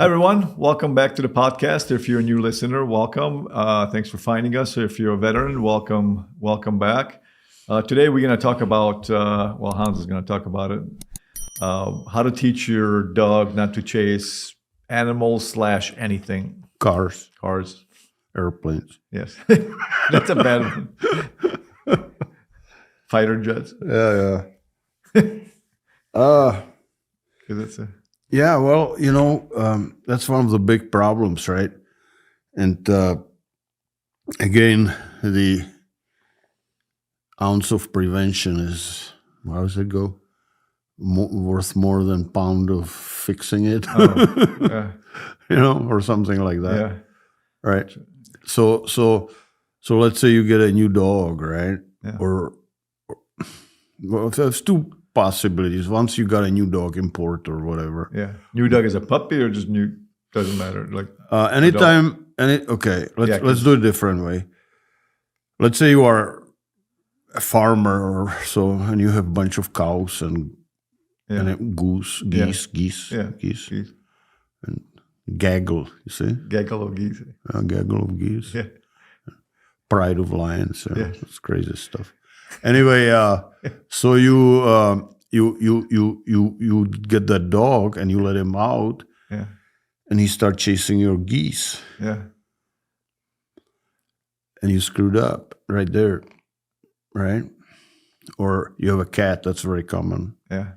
Hi, everyone. Welcome back to the podcast. If you're a new listener, welcome. Thanks for finding us. If you're a veteran, welcome back. Today, we're going to talk about, Hans is going to talk about it, how to teach your dog not to chase animals / anything. Cars, Airplanes. Yes. That's a bad one. Fighter jets. Yeah. Yeah, well, that's one of the big problems, right? And again, the ounce of prevention is, how does it go? Worth more than pound of fixing it. Or something like that. Yeah. Right. So let's say you get a new dog, right? Yeah. Well, there's two possibilities. Once you got a new dog, import or whatever. Yeah. New dog is a puppy or just new? Doesn't matter. Like anytime. Let's do it a different way. Let's say you are a farmer or so, and you have a bunch of cows and geese, and gaggle. You see, gaggle of geese. Gaggle of geese. Yeah. Pride of lions. It's crazy stuff. Anyway, so you get that dog and you let him out, and he start chasing your geese. Yeah. And you screwed up right there, right? Or you have a cat. That's very common. Yeah.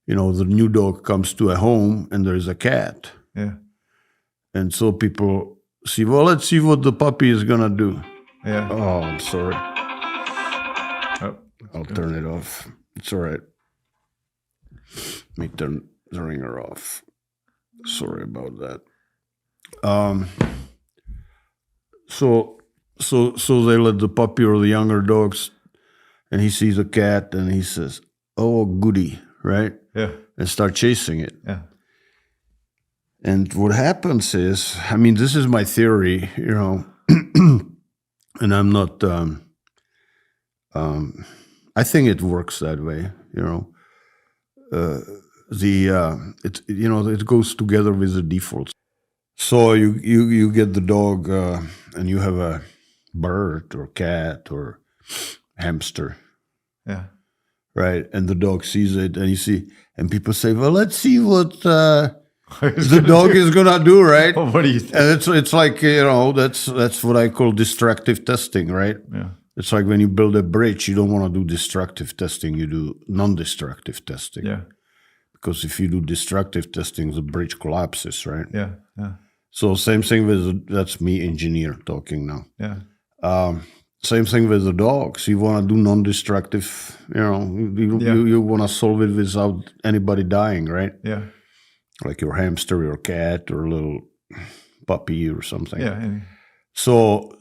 The new dog comes to a home and there's a cat. Yeah. And so people see, well, let's see what the puppy is gonna do. Yeah. Oh, I'm sorry. I'll good. turn it off. It's all right. Let me turn the ringer off. Sorry about that. So they let the puppy or the younger dogs, and he sees a cat and he says, "Oh, goody," right? Yeah. And start chasing it. Yeah. And what happens is, this is my theory, and I'm not. I think it works that way, it goes together with the defaults. So you get the dog, and you have a bird or cat or hamster, right? And the dog sees it, and people say, "Well, let's see what the dog is gonna do," right? What do you think? And it's like that's what I call destructive testing, right? Yeah. It's like when you build a bridge, you don't want to do destructive testing, you do non-destructive testing. Yeah. Because if you do destructive testing, the bridge collapses, right? Yeah. Yeah. So same thing that's me, engineer, talking now. Yeah. Same thing with the dogs. You want to do non-destructive, you want to solve it without anybody dying, right? Yeah. Like your hamster or cat or a little puppy or something. Yeah. So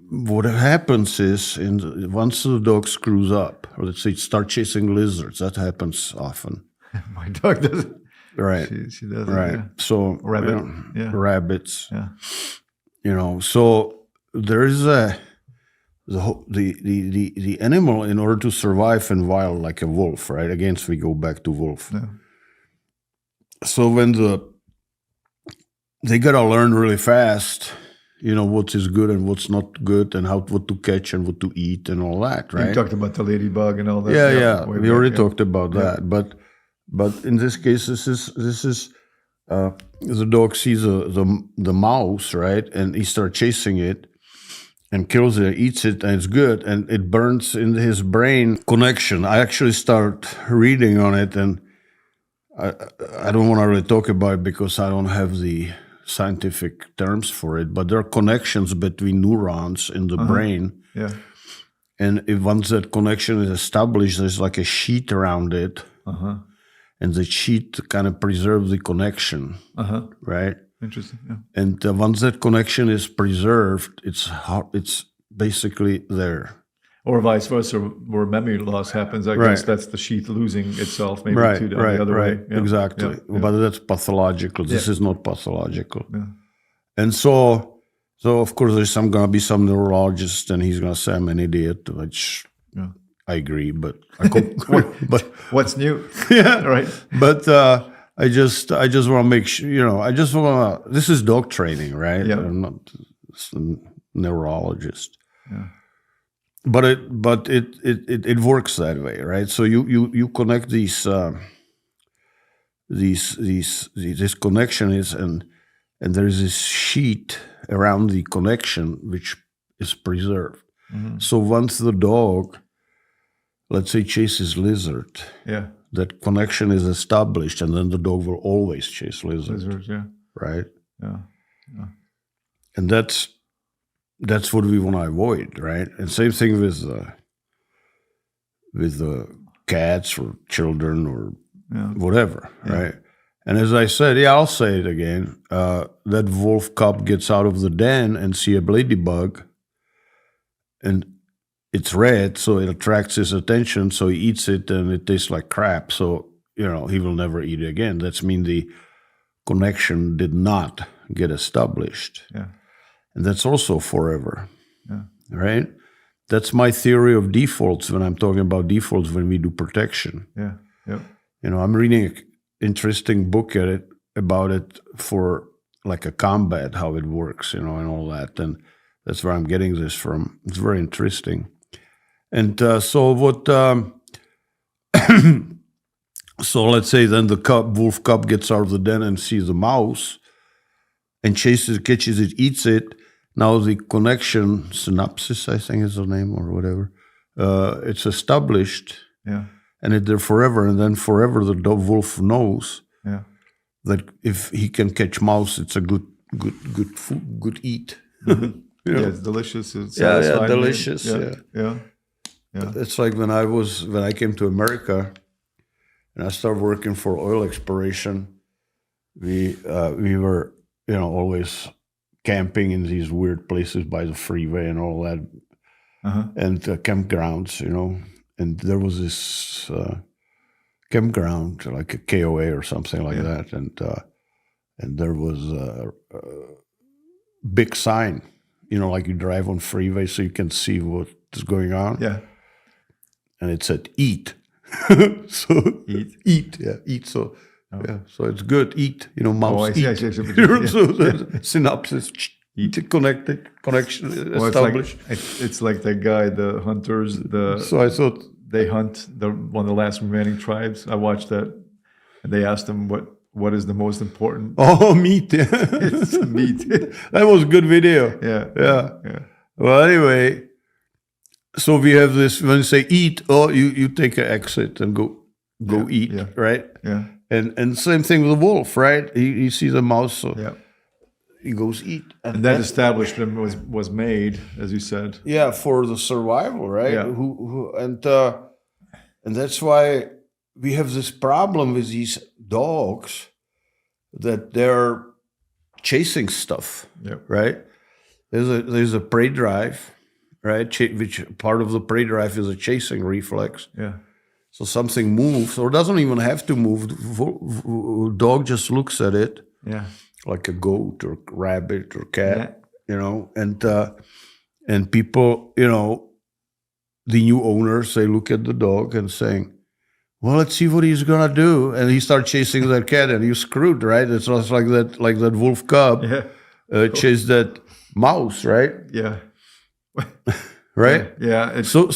what happens is, once the dog screws up, or let's say start chasing lizards, that happens often. My dog doesn't. Right. She doesn't. Right. Yeah. So rabbits. Yeah. So there is the animal, in order to survive in wild, like a wolf, right? Again, we go back to wolf. Yeah. So when they gotta learn really fast, what is good and what's not good, and what to catch and what to eat and all that, right? You talked about the ladybug and all that. Yeah. We already talked about that, but in this case, this is the dog sees the mouse, right, and he starts chasing it and kills it, eats it, and it's good, and it burns in his brain connection. I actually start reading on it, and I don't want to really talk about it because I don't have the scientific terms for it, but there are connections between neurons in the brain. Yeah. And once that connection is established, there's like a sheet around it. And the sheet kind of preserves the connection, right? Interesting. Yeah. And once that connection is preserved, it's basically there. Or vice versa, where memory loss happens. I guess that's the sheath losing itself, maybe the other way. Yeah. Exactly. Yeah. But that's pathological. This is not pathological. Yeah. And so of course there's gonna be some neurologist, and he's gonna say I'm an idiot, which I agree, but but What's new? yeah, Right. but I just want to make sure, I just want to. This is dog training, right? Yeah. I'm not a neurologist, Yeah. but it works that way, right? So you connect this connection is and there is this sheet around the connection which is preserved. Mm-hmm. So once the dog, let's say, chases lizard, Yeah. that connection is established, and then the dog will always chase lizard, Lizards, yeah. right? Yeah. And that's what we want to avoid, right? And same thing with the cats or children or Yeah. whatever, right? And as I said, I'll say it again, that wolf cub gets out of the den and see a ladybug, and it's red, so it attracts his attention, so he eats it, and it tastes like crap, so, he will never eat it again. That's mean the connection did not get established. Yeah. And that's also forever, Yeah. right? That's my theory of defaults when I'm talking about defaults when we do protection. Yeah. Yep. I'm reading an interesting book about it for like a combat, how it works, and all that. And that's where I'm getting this from. It's very interesting. And so what? So let's say then the wolf cub gets out of the den and sees the mouse, and catches it, eats it. Now the connection, synapses, I think is the name or whatever, it's established. Yeah. And it's there forever, and then forever the wolf knows Yeah. that if he can catch mouse, it's a good food, good eat. Mm-hmm. Yeah, it's delicious. It's Yeah, satisfying. delicious. Yeah. Yeah. Yeah. It's like when I came to America, and I started working for oil exploration. We were always camping in these weird places by the freeway and all that, Uh-huh. and campgrounds, and there was this campground like a KOA or something like that, and there was a big sign, like you drive on freeway so you can see what is going on. Yeah. And it said eat. So Eat. yeah, eat. So yeah, so it's good. Eat, mouse Oh, I see, eat. I see. So the synapses connection Well, established. it's like that guy, the hunters, So I thought, they hunt one of the last remaining tribes. I watched that, and they asked him what is the most important. meat. Yeah. It's meat. That was a good video. Yeah. Yeah. Well, anyway, so we have this, when you say eat, you take an exit and go eat, yeah. right? Yeah. And same thing with the wolf, right? He sees a mouse, so Yeah. he goes eat. And that establishment was made, as you said. Yeah, for the survival, right? Yeah. And that's why we have this problem with these dogs that they're chasing stuff, Yep. right? There's a prey drive, right? Which part of the prey drive is a chasing reflex. Yeah. So something moves, or doesn't even have to move. The dog just looks at it, Yeah. like a goat or rabbit or cat, Yeah. and people, the new owners, they look at the dog and saying, well, let's see what he's gonna do, and he starts chasing that cat, and you're screwed, right? It's just like that wolf cub Yeah. chased that mouse, right? Yeah. Right? Yeah. So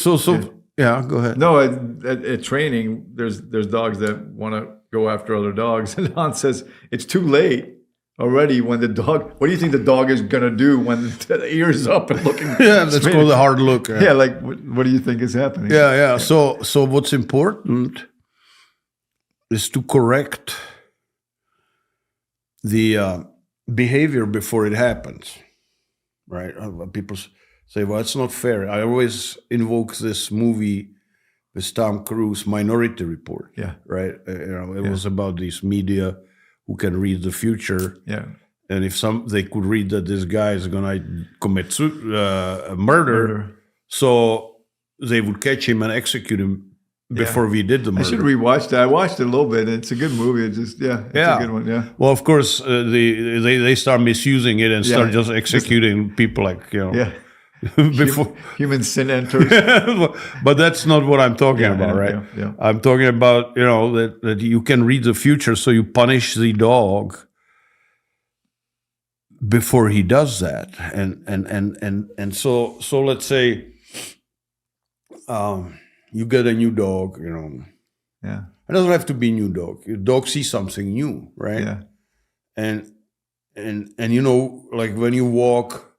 yeah, go ahead. No, at training, there's dogs that want to go after other dogs, and Hans says it's too late already. When the dog, what do you think the dog is gonna do when the ears up and looking? Yeah, that's called a hard look. Right? Yeah, like what do you think is happening? Yeah. So what's important is to correct the behavior before it happens, right? People say, well, it's not fair. I always invoke this movie with Tom Cruise, Minority Report. Yeah. Right? It was about these media who can read the future. Yeah. And if they could read that this guy is going to commit murder, so they would catch him and execute him before we did the murder. I should rewatch that. I watched it a little bit. It's a good movie. It's just, it's a good one. Yeah. Well, of course, they start misusing it and start just executing people like, Yeah. before. Human sin enters. But that's not what I'm talking Yeah, about, yeah, right? yeah, yeah. I'm talking about, that you can read the future, so you punish the dog before he does that. And so let's say you get a new dog, Yeah. It doesn't have to be a new dog. Your dog sees something new, right? Yeah. And like when you walk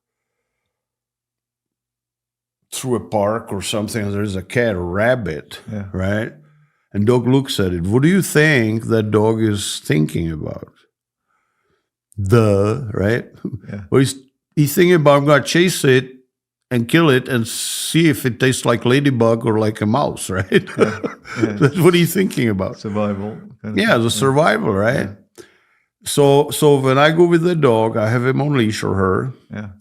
through a park or something, and there's a cat or rabbit, Yeah. right? And dog looks at it. What do you think that dog is thinking about? Right? Yeah. Well, he's thinking about, I'm going to chase it and kill it and see if it tastes like ladybug or like a mouse, right? Yeah. That's what he's thinking about. Survival. kind of Yeah, thing. the survival, right? So when I go with the dog, I have him on leash or her, Yeah.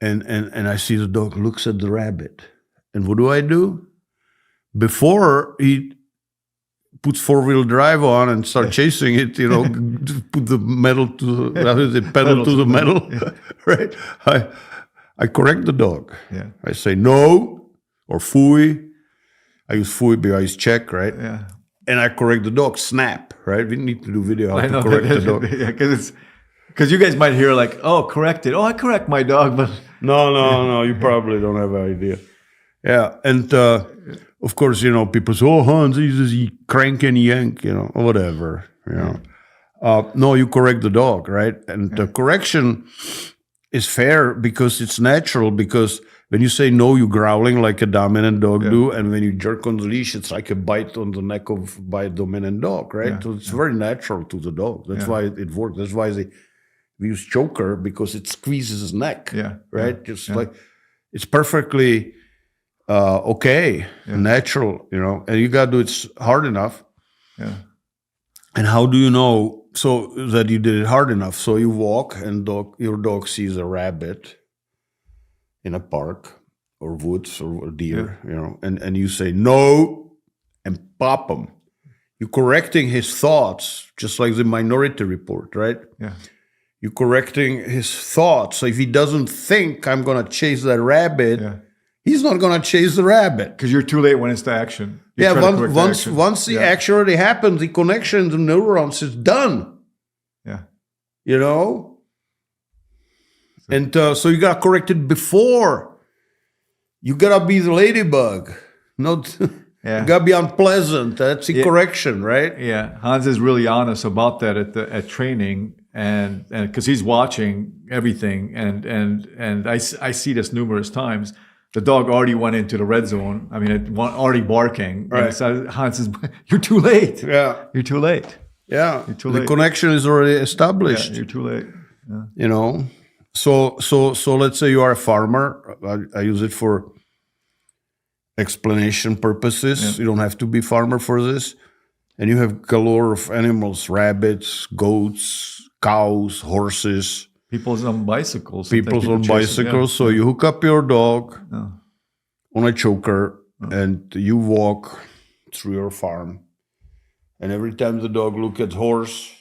and I see the dog looks at the rabbit. And what do? Before he puts four-wheel drive on and start chasing it, put the pedal to the metal, right? I correct the dog. Yeah. I say no or fooey. I use fooey because I use check, right? Yeah. And I correct the dog. Snap, right? We need to do video how I to know correct the dog. Yeah, because you guys might hear like, oh, correct it. Oh, I correct my dog, but No, you probably don't have an idea. Yeah, and of course, people say, oh, Hans, he's just crank and yank, or whatever, No, you correct the dog, right? And the correction is fair because it's natural, because when you say no, you're growling like a dominant dog do, and when you jerk on the leash, it's like a bite on the neck by a dominant dog, right? Yeah, So it's very natural to the dog. That's why it works. That's why we use choker, because it squeezes his neck, Yeah, right? Like it's perfectly okay, natural, and you got to do it hard enough. Yeah. And how do you know so that you did it hard enough? So you walk, and your dog sees a rabbit in a park or woods or a deer, and you say no and pop him. You're correcting his thoughts, just like the Minority Report, right? Yeah. You're correcting his thoughts. So if he doesn't think I'm going to chase that rabbit, he's not going to chase the rabbit. Because you're too late when it's the action. You try to correct the action. Once the action already happens, the connection to neurons is done. Yeah. And so you got to correct it before. You got to be the ladybug. Not, you got to be unpleasant. That's the correction, right? Yeah. Hans is really honest about that at training, and because he's watching everything, and I see this numerous times. The dog already went into the red zone. I mean, already barking. Right. So Hans is, you're too late. Yeah. You're too late. Yeah. You're too The late. connection is already established. Yeah, you're too late. So let's say you are a farmer. I use it for explanation purposes. You don't have to be farmer for this. And you have galore of animals: rabbits, goats, cows, horses. People's on bicycles. People's on bicycles. So you hook up your dog on a choker, and you walk through your farm. And every time the dog looks at horse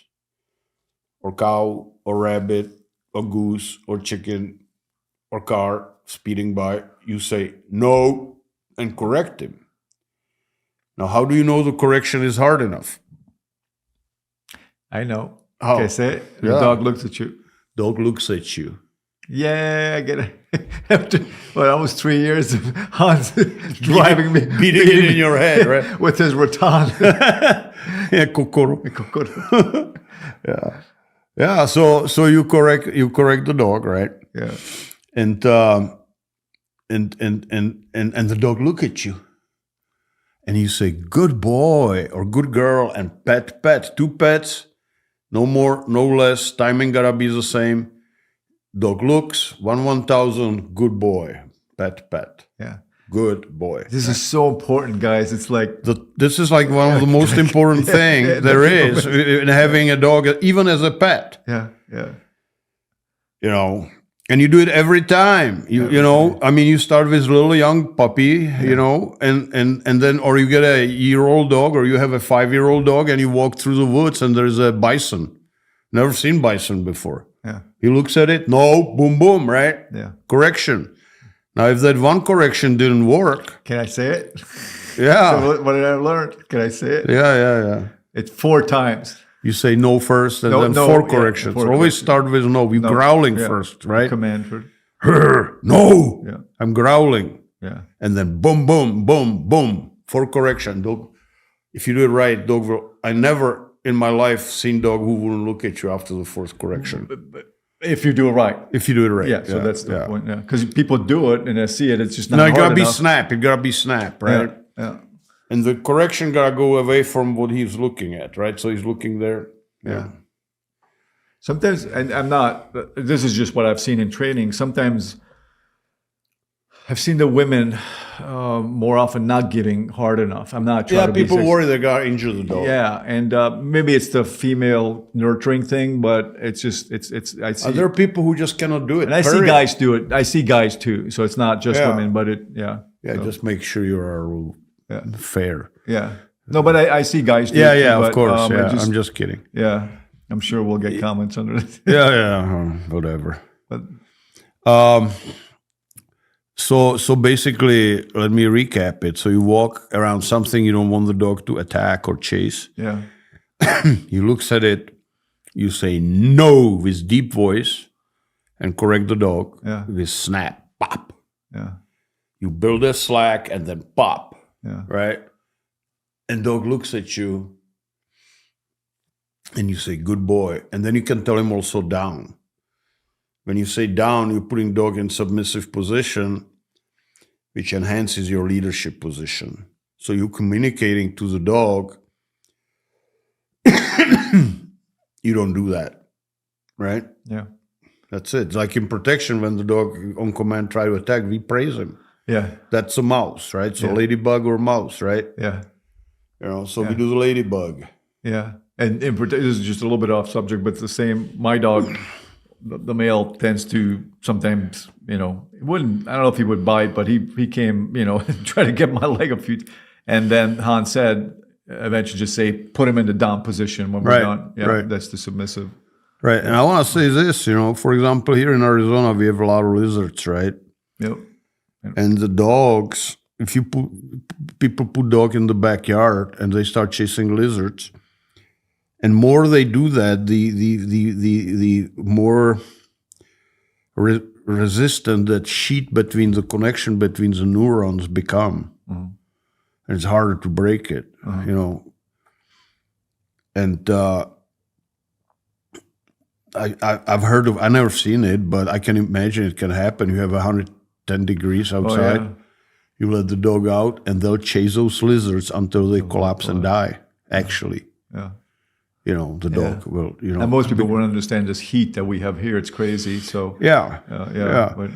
or cow or rabbit or goose or chicken or car speeding by, you say no and correct him. Now, how do you know the correction is hard enough? I know. How? Okay, say it. The dog looks at you. Dog looks at you. Yeah, I get it. After almost 3 years of Hans driving me, Beating it in your head, right? with his rattan. Yeah, kokoro. Yeah. So you correct the dog, right? Yeah. And the dog look at you, and you say good boy or good girl, and pet 2 pets, no more, no less. Timing gotta be the same. Dog looks 1,000, good boy, pet. Yeah. Good boy. This is so important, guys. It's like This is like one of the most important things there is in having a dog, even as a pet. yeah. And you do it every time. I mean, you start with a little young puppy, and then, or you get a year-old dog, or you have a 5-year-old dog, and you walk through the woods, and there's a bison. Never seen bison before. Yeah. He looks at it. No, boom, boom, right? Yeah. Correction. Now, if that one correction didn't work, Can I say it? yeah, What did I learn? Can I say it? yeah. It's 4 times. You say no first, and No, then no, 4 yeah, corrections. 4 Always corrections. start with no. You're growling Yeah. first, right? Command for. No, Yeah. I'm growling. Yeah. And then boom, boom, boom, boom, 4 correction. Dog, if you do it right, dog will. I never in my life seen dog who wouldn't look at you after the 4th correction. But if you do it right. If you do it right. Yeah. So that's the yeah. point. Yeah. Because people do it and I see it. It's just not No, you hard gotta be enough. snap. You gotta be snap, right? Yeah. And the correction gotta go away from what he's looking at, right? So he's looking there. Yeah. Sometimes, and I'm not, this is just what I've seen in training. Sometimes I've seen the women more often not giving hard enough. I'm not trying Yeah, to be people sexist. worry they're gonna injure the dog. Yeah, and maybe it's the female nurturing thing, but it's just it's I see There are people who just cannot do it. and I see period. guys do it. I see guys too, so it's not just Yeah. women, but Yeah, just make sure you are fair. yeah. No, but I see guys do Yeah, it too, yeah, but, of course. it Yeah, just- I'm just kidding. yeah. I'm sure we'll get comments under it. Yeah, whatever. But So basically, let me recap it. So you walk around something you don't want the dog to attack or chase. yeah, He looks at it. You say no with deep voice and correct the dog Yeah. with snap, pop. yeah, You build a slack and then pop, yeah, right? And dog looks at you and you say, good boy. And then you can tell him also down. When you say down, you're putting dog in submissive position, which enhances your leadership position. So you're communicating to the dog, you don't do that, right? yeah, That's it. It's like in protection, when the dog on command try to attack, we praise him. yeah, That's a mouse, right? So Yeah. ladybug or mouse, right? yeah. You know, so we do the ladybug. Yeah, and this is just a little bit off subject, but it's the same. My dog, the male, tends to sometimes, it wouldn't. I don't know if he would bite, but he came, try to get my leg a few. And then Hans said, eventually, just say, put him in the down position when we're Right, done. Yeah, right. that's the submissive. Right. And I want to say this, for example, here in Arizona, we have a lot of lizards, right? Yep. And the dogs, if you people put dog in the backyard and they start chasing lizards, and more they do that, the more resistant that sheet between the connection between the neurons become. And it's harder to break it, And I've heard of, I've never seen it, but I can imagine it can happen. You have 110 degrees outside. yeah. You let the dog out, and they'll chase those lizards until they collapse and die. Actually, Yeah. The dog will. And most people won't understand this heat that we have here. It's crazy. So Yeah, yeah. But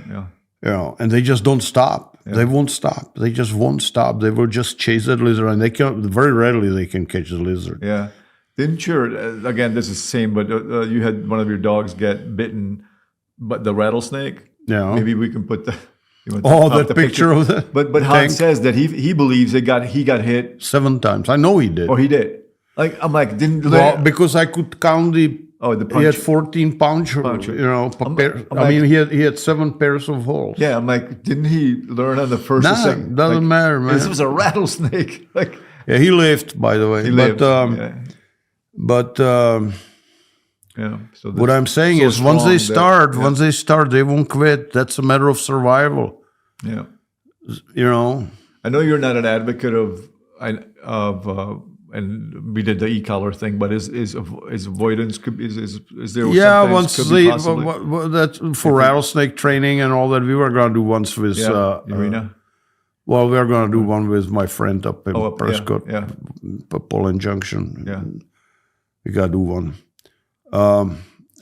yeah. and they just don't stop. They won't stop. They just won't stop. They will just chase that lizard, and they can very rarely they can catch the lizard. Yeah. Didn't your, again, this is the same, but you had one of your dogs get bitten, but the rattlesnake? Yeah. Maybe we can put the. That picture of the But tank. Hans says that he believes he got hit. 7 times. I know he did. Or he did. I'm like, didn't. Well, because I could count the. the He had punch. 14 punch. He had 7 pairs of holes. Yeah, I'm like, didn't he learn on the first or Nah, second? doesn't matter, man. This was a rattlesnake. Like Yeah, he lived, by the way. he lived. But Yeah. So what I'm saying is, once they start, they won't quit. That's a matter of survival. Yeah. I know you're not an advocate of and we did the e-collar thing, but is avoidance is there? Yeah, sometimes once could be possibly- that's for rattlesnake training and all that. We were going to do once with Irina. Well, we are going to do one with my friend up in Prescott, Yeah. Poland Junction. Yeah. We got to do one.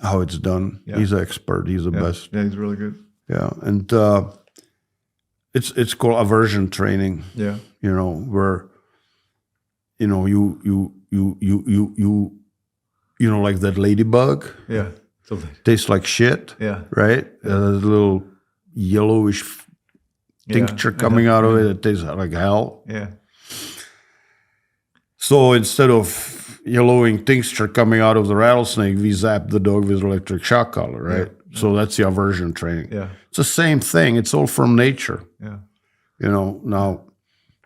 How it's done. Yeah. He's an expert. He's the best. Yeah, he's really good. Yeah, and it's called aversion training. Yeah. Where you like that ladybug Yeah. tastes like shit. Yeah. Right. There's a little yellowish tincture coming out of it. It tastes like hell. Yeah. So instead of yellowing tincture coming out of the rattlesnake, we zap the dog with electric shock collar, right? So that's the aversion training. Yeah. It's the same thing. It's all from nature. Yeah. Now,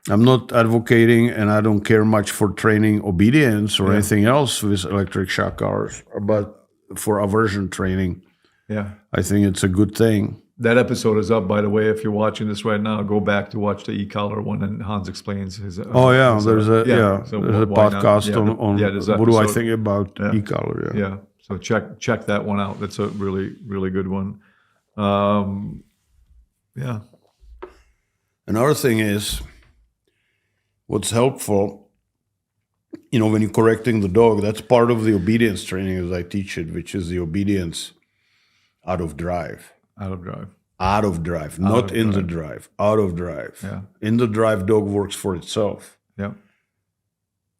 I'm not advocating, and I don't care much for training obedience or anything else with electric shock collars, but for aversion training, Yeah. I think it's a good thing. That episode is up, by the way. If you're watching this right now, go back to watch the e-collar one, and Hans explains his. There's a So there's a why not? podcast Yeah, on there's what do I episode. think about e-collar. Yeah. So check that one out. That's a really, really good one. Yeah. Another thing is, what's helpful, when you're correcting the dog, that's part of the obedience training as I teach it, which is the obedience out of drive. Out of drive. Out of drive, not in the drive, out of drive. Yeah. In the drive, dog works for itself. Yeah.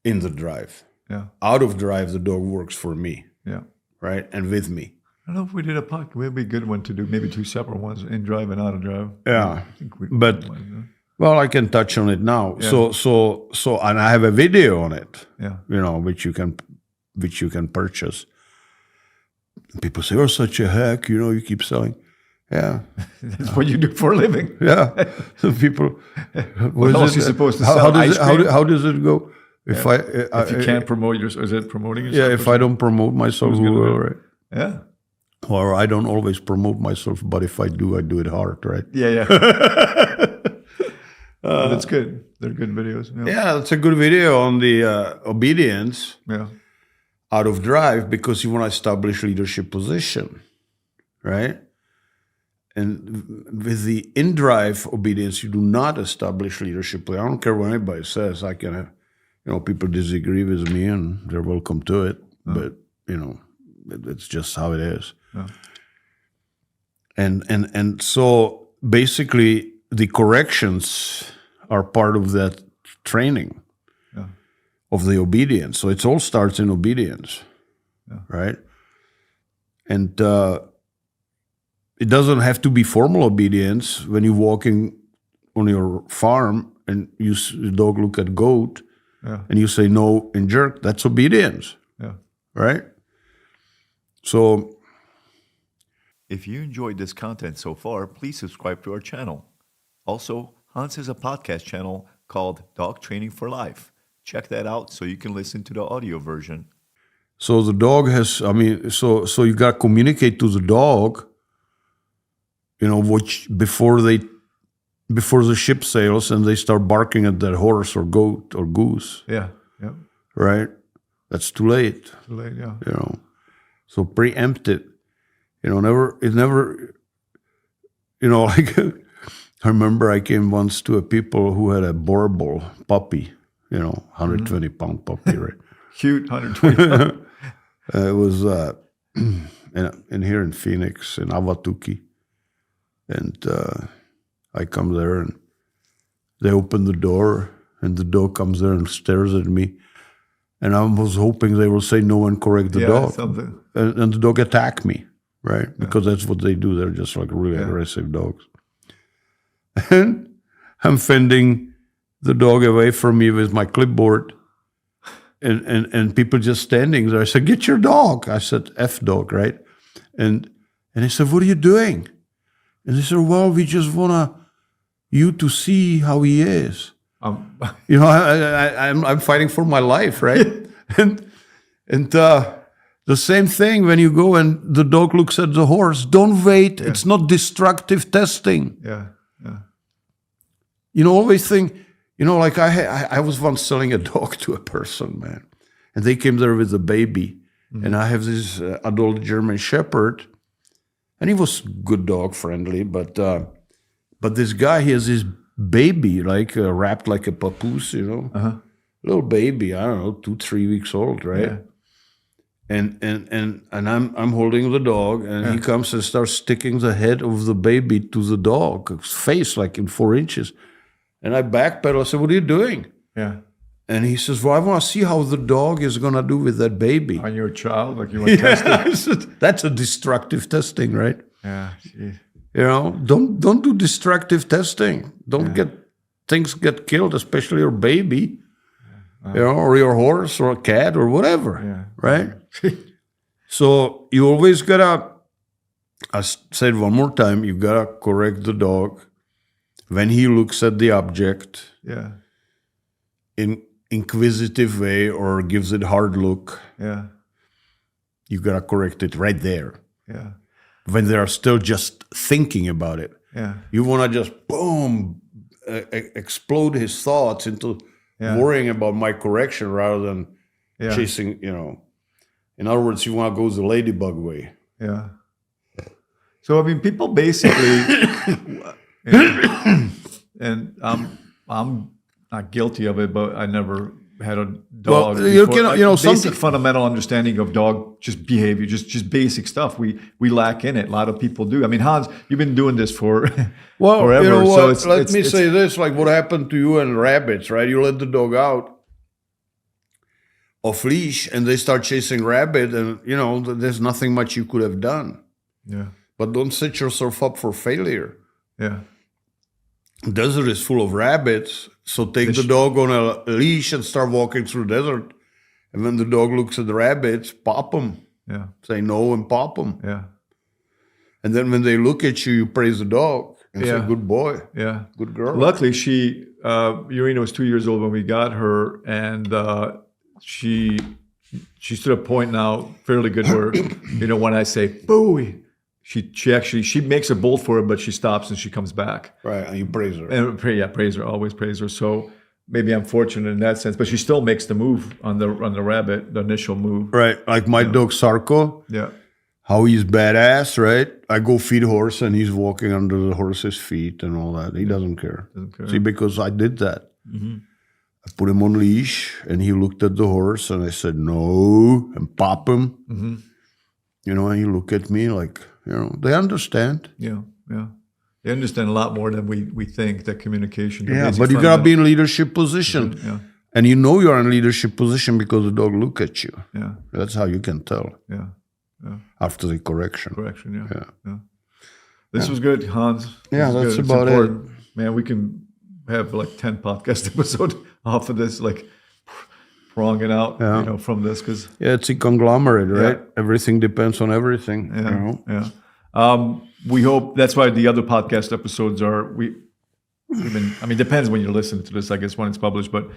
In the drive. Yeah. Out of drive, the dog works for me, Yeah. right? And with me. I don't know if we did a podcast. It would be a good one to do, maybe two separate ones, in drive and out of drive. Yeah. I think we, But well, I can touch on it now. Yeah. So, and I have a video on it, yeah. which you can purchase. People say, "You're such a hack," you keep selling. Yeah, That's what you do for a living. yeah. So people, What else are you supposed to sell? How does Ice it, how, cream? do- how does it go? If If you can't promote yourself, is it promoting yourself? yeah, if I don't promote myself, Who's gonna who do will, it? right? Yeah. Or I don't always promote myself, but if I do it hard, right? Yeah, yeah. But it's good. They're good videos. Yeah. Yeah, that's a good video on the obedience Yeah. out of drive because you want to establish leadership position, right? And with the in drive obedience, you do not establish leadership. I don't care what anybody says. I can have, people disagree with me, and they're welcome to it. But it's just how it is. Yeah. And so basically, the corrections are part of that training of the obedience. So it all starts in obedience, right? And it doesn't have to be formal obedience. When you're walking on your farm and the dog look at goat and you say no and jerk, that's obedience, right? So If you enjoyed this content so far, please subscribe to our channel. Also, Hans has a podcast channel called Dog Training for Life. Check that out so you can listen to the audio version. So the dog has, so you got to communicate to the dog, which before the ship sails and they start barking at that horse or goat or goose, Yeah. Yeah. right? That's too late, Too late. Yeah. So preempt it, like I remember I came once to a people who had a Borbal puppy, 120-pound puppy, right? Cute 120. It was in here in Phoenix, in Avatuki. And I come there and they open the door and the dog comes there and stares at me. And I was hoping they will say no and correct the dog. Something. And the dog attacked me, right? Because that's what they do. They're just like really aggressive dogs. And I'm fending the dog away from me with my clipboard. And people just standing there. I said, "Get your dog." I said, "F dog," right? And he said, "What are you doing?" And they said, "Well, we just want you to see how he is." I'm fighting for my life, right? and the same thing when you go and the dog looks at the horse. Don't wait. It's not destructive testing. Yeah. Always think, like I was once selling a dog to a person, man. And they came there with a baby. And I have this adult German Shepherd. And he was good dog, friendly. But this guy, he has this baby, like wrapped like a papoose, little baby, I don't know, 2-3 weeks old, right? Yeah. And I'm holding the dog, and he comes and starts sticking the head of the baby to the dog's face, like in 4 inches. And I backpedal. I said, "What are you doing?" Yeah. And he says, "Well, I want to see how the dog is going to do with that baby." On your child, like you want to test it. I said, that's a destructive testing, right? Yeah. Geez. Don't do destructive testing. Don't get killed, especially your baby, or your horse or a cat or whatever, right? So you always gotta I said one more time, you gotta correct the dog when he looks at the object Yeah. in inquisitive way or gives it hard look. Yeah. You gotta correct it right there. Yeah. When they are still just thinking about it, Yeah. you wanna just boom, explode his thoughts into Yeah. worrying about my correction rather than Yeah. chasing. In other words, you wanna go the ladybug way. Yeah. So I mean, people basically, and I'm not guilty of it, but I never had a dog. Well, you before. can- Basic something- fundamental understanding of dog just behavior, just basic stuff. We lack in it. A lot of people do. I mean, Hans, you've been doing this for Well, forever. you know what? So it's, Let it's, me it's- say this: like what happened to you and rabbits, right? You let the dog out off leash, and they start chasing rabbit, and there's nothing much you could have done. Yeah. But don't set yourself up for failure. Yeah. Desert is full of rabbits, so take the dog on a leash and start walking through desert. And when the dog looks at the rabbits, pop them. Yeah. Say no and pop them. Yeah. And then when they look at you, you praise the dog and Yeah. say, "Good boy, Yeah. good girl." Luckily, Urena was 2 years old when we got her, and she's to the point now, fairly good where, when I say "booey," she makes a bolt for it, but she stops and she comes back. Right, and you praise her. And praise her, always praise her. So maybe I'm fortunate in that sense, but she still makes the move on the rabbit, the initial move. Right, like my dog Sarko, Yeah. how he's badass, right? I go feed horse and he's walking under the horse's feet and all that. He doesn't care. Doesn't care. See, because I did that. I put him on leash and he looked at the horse and I said, no, and pop him. And he looked at me like, they understand. Yeah. Yeah. They understand a lot more than we think, that communication. the Yeah, basic but you gotta be fundamental- in leadership position. Yeah. And you're in leadership position because the dog look at you. Yeah. That's how you can tell Yeah. after the correction. Correction. Yeah. Yeah. This was good, Hans. This Yeah, is that's good. It's about it. important. Man, we can have like 10 podcast episodes off of this, like prong it out, Yeah. from this, because Yeah, it's a conglomerate, right? Everything depends on everything. yeah. We hope that's why the other podcast episodes are. Depends when you're listening to this, I guess, when it's published, but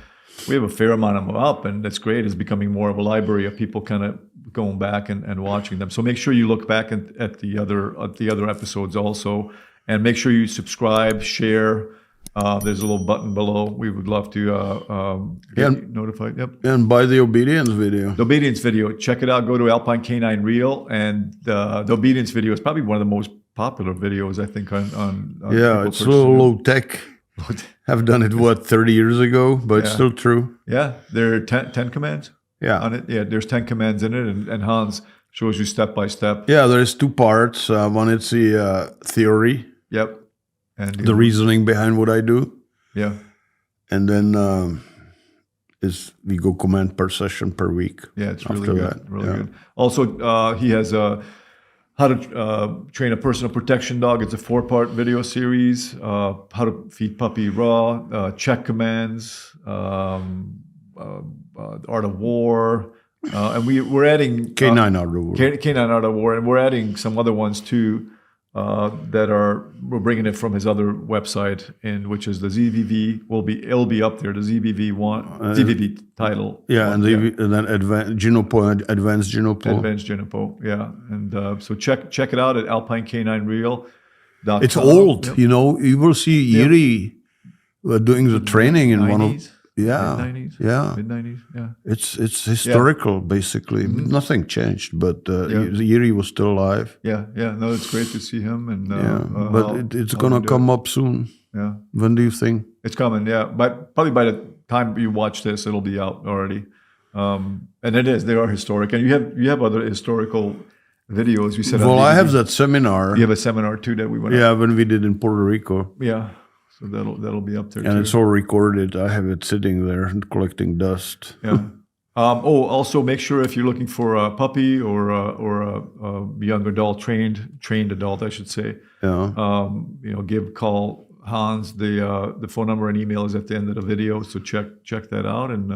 we have a fair amount of them up, and that's great. It's becoming more of a library of people kind of going back and watching them. So make sure you look back at the other episodes also, and make sure you subscribe, share. There's a little button below. We would love to get notified. Yep. And by the obedience video. The obedience video, check it out. Go to Alpine Canine Reel, and the obedience video is probably one of the most popular videos, I think, on Yeah, people it's a little low tech. I've done it, 30 years ago, but it's still true. Yeah, there are 10 commands Yeah. on it. Yeah, there's 10 commands in it, and Hans shows you step by step. Yeah, there's two parts. One, it's the theory, Yep. And the reasoning behind what I do. yeah, And then we go command per session per week. yeah, it's really After good. that, Really yeah. good. Also, he has how to train a personal protection dog. It's a 4-part video series. How to feed puppy raw, check commands, art of war, and we're adding Canine Art of War. Canine Art of War, and we're adding some other ones too we're bringing it from his other website, which is the ZVV. It'll be up there. The ZVV title. Yeah, and then Advanced Genopo. Advanced Genopo. Yeah, and so check it out at alpinecaninereel.com. It's old, Yep. You will see Yuri doing the training in one of 90s? yeah, Mid-90s? yeah. Mid-90s, yeah. It's historical basically. Nothing changed, but Yuri was still alive. Yeah, no, it's great to see him. And But it's gonna come up soon. Yeah, When do you think? it's coming. Yeah, but probably by the time you watch this, it'll be out already. And they are historic, and you have other historical videos. You said. Well, on I DVD. have that seminar. You have a seminar too that we went. Yeah, when we did in Puerto Rico, Yeah. So that'll be up there and too. it's all recorded. I have it sitting there and collecting dust. Yeah. Also make sure if you're looking for a puppy or a young adult, trained adult, I should say. Yeah. Call Hans. The phone number and email is at the end of the video. So check that out, and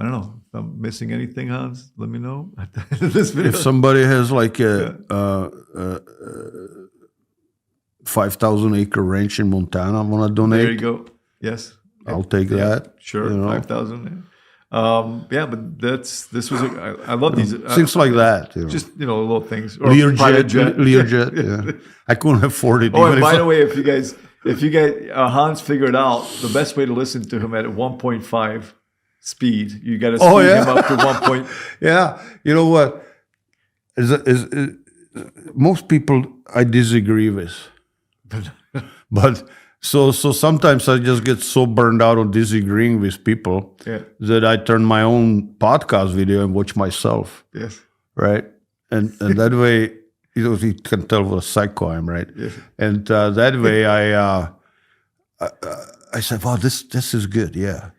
I don't know if I'm missing anything, Hans. Let me know. This video. If somebody has like a 5,000 acre ranch in Montana, want to donate, There you go. Yes, I'll take that. sure. you know. 5,000. Yeah, but this was. I love these Things like that. You know. Just little things. Or Learjet, private jet. Learjet. Yeah, I couldn't afford it. Oh, even and if by I- the way, if you guys, Hans figured out the best way to listen to him at 1.5 speed, you got to speed Oh, yeah? him up to 1 point. Yeah, you know what? Most people I disagree with, but so sometimes I just get so burned out on disagreeing with people Yeah. that I turn my own podcast video and watch myself, Yes. right? And that way, you can tell what a psycho I am, right? Yes. And that way, I said, "Wow, this is good, yeah."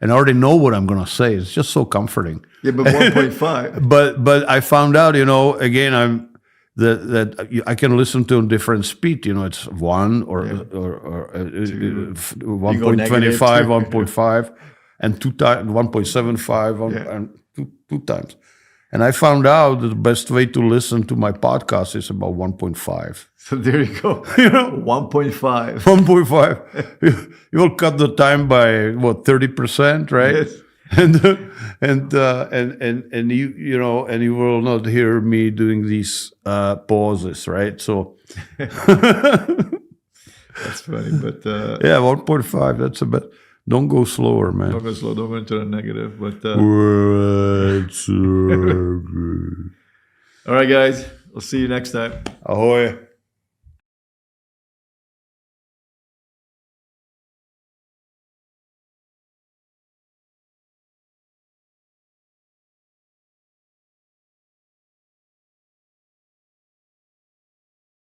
And I already know what I'm gonna say. It's just so comforting. Yeah, but 1.5. But I found out, again, that I can listen to a different speed. It's 1 or 1.25, 1.5, and 2 times 1.75, and two times. And I found out that the best way to listen to my podcast is about 1.5. So there you go. 1.5. 1.5. You will cut the time by 30%, right? Yes. And you will not hear me doing these pauses, right? So That's funny, but yeah, 1.5. That's a bit. Don't go slower, man. don't go slow. Don't go into the negative. But all right, guys. We'll see you next time. Ahoy.